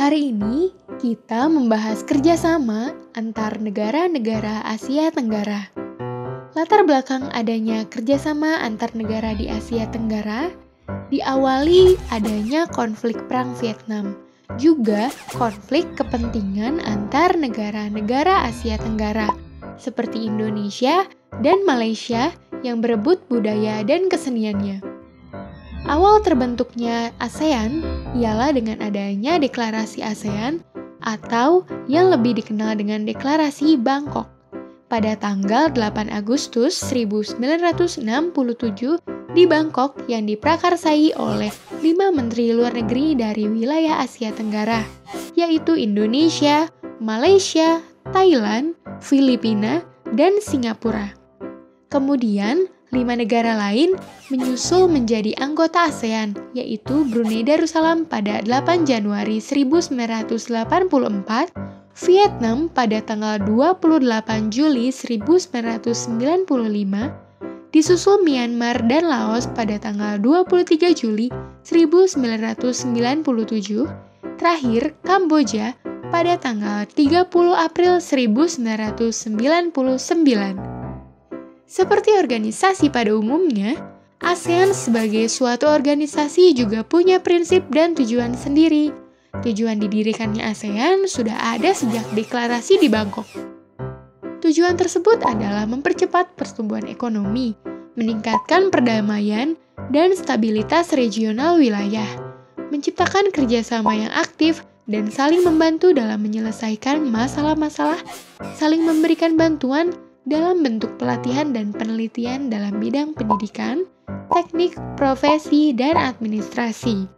Hari ini kita membahas kerjasama antar negara-negara Asia Tenggara. Latar belakang adanya kerjasama antar negara di Asia Tenggara diawali adanya konflik Perang Vietnam, juga konflik kepentingan antar negara-negara Asia Tenggara, seperti Indonesia dan Malaysia yang berebut budaya dan keseniannya. Awal terbentuknya ASEAN ialah dengan adanya Deklarasi ASEAN atau yang lebih dikenal dengan Deklarasi Bangkok pada tanggal 8 Agustus 1967 di Bangkok yang diprakarsai oleh 5 menteri luar negeri dari wilayah Asia Tenggara, yaitu Indonesia, Malaysia, Thailand, Filipina, dan Singapura. Kemudian, 5 negara lain menyusul menjadi anggota ASEAN, yaitu Brunei Darussalam pada 8 Januari 1984, Vietnam pada tanggal 28 Juli 1995, disusul Myanmar dan Laos pada tanggal 23 Juli 1997, terakhir Kamboja pada tanggal 30 April 1999. Seperti organisasi pada umumnya, ASEAN sebagai suatu organisasi juga punya prinsip dan tujuan sendiri. Tujuan didirikannya ASEAN sudah ada sejak deklarasi di Bangkok. Tujuan tersebut adalah mempercepat pertumbuhan ekonomi, meningkatkan perdamaian dan stabilitas regional wilayah, menciptakan kerjasama yang aktif dan saling membantu dalam menyelesaikan masalah-masalah, saling memberikan bantuan dalam bentuk pelatihan dan penelitian dalam bidang pendidikan, teknik, profesi, dan administrasi.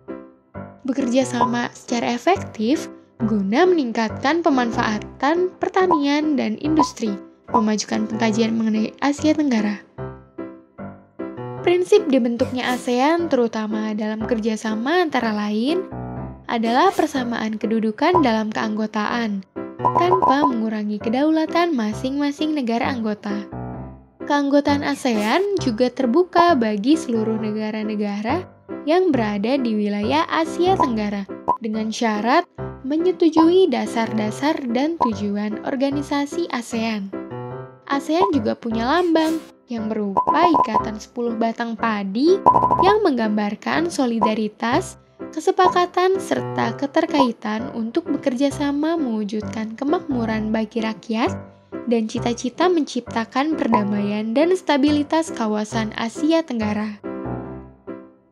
Bekerja sama secara efektif guna meningkatkan pemanfaatan pertanian dan industri, memajukan pengkajian mengenai Asia Tenggara. Prinsip dibentuknya ASEAN terutama dalam kerjasama antara lain adalah persamaan kedudukan dalam keanggotaan, tanpa mengurangi kedaulatan masing-masing negara anggota. Keanggotaan ASEAN juga terbuka bagi seluruh negara-negara yang berada di wilayah Asia Tenggara dengan syarat menyetujui dasar-dasar dan tujuan organisasi ASEAN. ASEAN juga punya lambang yang berupa ikatan 10 batang padi yang menggambarkan solidaritas, kesepakatan, serta keterkaitan untuk bekerja sama mewujudkan kemakmuran bagi rakyat dan cita-cita menciptakan perdamaian dan stabilitas kawasan Asia Tenggara.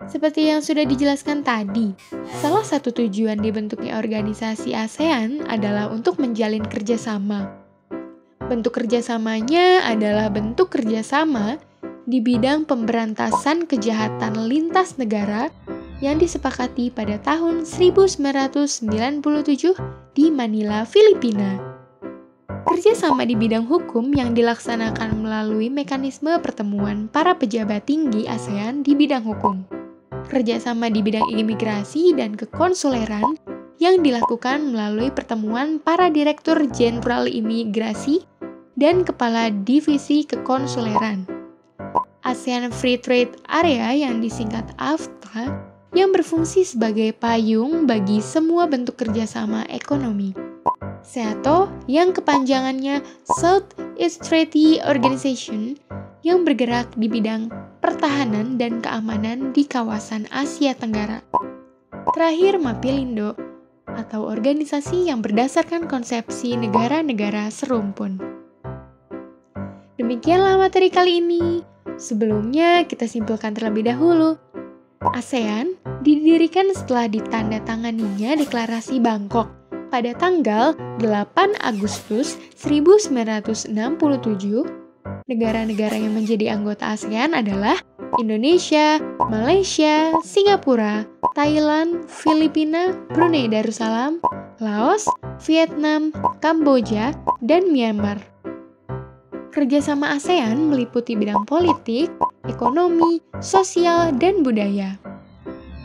Seperti yang sudah dijelaskan tadi, salah satu tujuan dibentuknya organisasi ASEAN adalah untuk menjalin kerjasama. Bentuk kerjasamanya adalah bentuk kerjasama di bidang pemberantasan kejahatan lintas negara yang disepakati pada tahun 1997 di Manila, Filipina. Kerjasama di bidang hukum yang dilaksanakan melalui mekanisme pertemuan para pejabat tinggi ASEAN di bidang hukum. Kerjasama di bidang imigrasi dan kekonsuleran yang dilakukan melalui pertemuan para direktur jenderal imigrasi dan kepala divisi kekonsuleran. ASEAN Free Trade Area yang disingkat AFTA yang berfungsi sebagai payung bagi semua bentuk kerjasama ekonomi. SEATO yang kepanjangannya Southeast Treaty Organization yang bergerak di bidang pertahanan dan keamanan di kawasan Asia Tenggara. Terakhir, MAPILINDO atau organisasi yang berdasarkan konsepsi negara-negara serumpun. Demikianlah materi kali ini. Sebelumnya kita simpulkan terlebih dahulu. ASEAN didirikan setelah ditandatanganinya Deklarasi Bangkok pada tanggal 8 Agustus 1967. Negara-negara yang menjadi anggota ASEAN adalah Indonesia, Malaysia, Singapura, Thailand, Filipina, Brunei Darussalam, Laos, Vietnam, Kamboja, dan Myanmar. Kerjasama ASEAN meliputi bidang politik, ekonomi, sosial, dan budaya.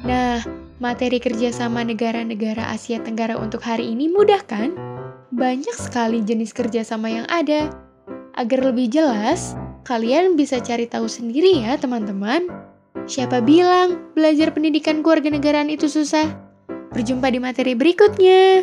Nah, materi kerjasama negara-negara Asia Tenggara untuk hari ini mudah kan? Banyak sekali jenis kerjasama yang ada. Agar lebih jelas, kalian bisa cari tahu sendiri ya teman-teman. Siapa bilang belajar pendidikan kewarganegaraan itu susah? Berjumpa di materi berikutnya.